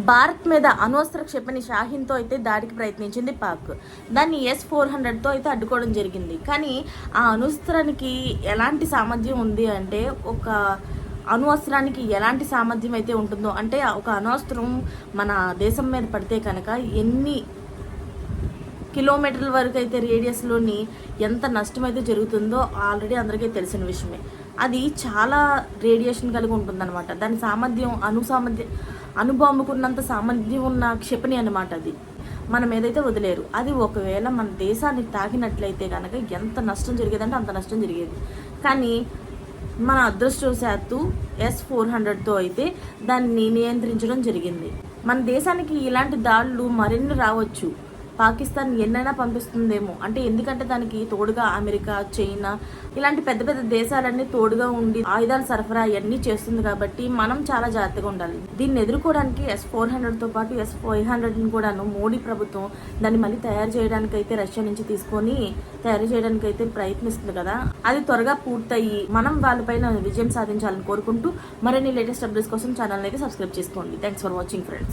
భారత్ మీద అణ్వస్త్ర క్షిపణి షాహీన్తో అయితే దాడికి ప్రయత్నించింది పాక్. దాన్ని S-400తో అయితే అడ్డుకోవడం జరిగింది. కానీ ఆ అణ్వస్త్రానికి ఎలాంటి సామర్థ్యం ఉంది అంటే, ఒక అణ్వస్త్రానికి ఎలాంటి సామర్థ్యం అయితే ఉంటుందో అంటే, ఒక అణ్వస్త్రం మన దేశం మీద పడితే కనుక ఎన్ని కిలోమీటర్ల వరకు అయితే రేడియస్లోని ఎంత నష్టం అయితే జరుగుతుందో ఆల్రెడీ అందరికీ తెలిసిన విషయమే. అది చాలా రేడియేషన్ కలిగి ఉంటుందన్నమాట. దాని సామర్థ్యం అణుబాంబుకున్నంత సామర్థ్యం ఉన్న క్షిపణి అనమాట అది. మనం ఏదైతే వదిలేరు. అది ఒకవేళ మన దేశాన్ని తాకినట్లయితే కనుక ఎంత నష్టం జరిగేదంటే అంత నష్టం జరిగేది. కానీ మన అదృష్టవశాత్తు S-400తో అయితే దాన్ని నియంత్రించడం జరిగింది. మన దేశానికి ఇలాంటి దాడులు మరిన్ని రావచ్చు. పాకిస్తాన్ ఎన్నైనా పంపిస్తుందేమో, అంటే ఎందుకంటే దానికి తోడుగా అమెరికా, చైనా ఇలాంటి పెద్ద పెద్ద దేశాలన్నీ తోడుగా ఉండి ఆయుధాల సరఫరా అవన్నీ చేస్తుంది. కాబట్టి మనం చాలా జాగ్రత్తగా ఉండాలి. దీన్ని ఎదుర్కోవడానికి S-400తో పాటు S-500ని కూడాను మోడీ ప్రభుత్వం దాన్ని మళ్ళీ తయారు చేయడానికి అయితే రష్యా నుంచి తీసుకొని తయారు చేయడానికి అయితే ప్రయత్నిస్తుంది కదా. అది త్వరగా పూర్తయి మనం వాళ్ళపైన విజయం సాధించాలని కోరుకుంటూ మరిన్ని లేటెస్ట్ అప్డేట్స్ కోసం ఛానల్ అయితే సబ్స్క్రైబ్ చేసుకోండి. Thanks for watching friends.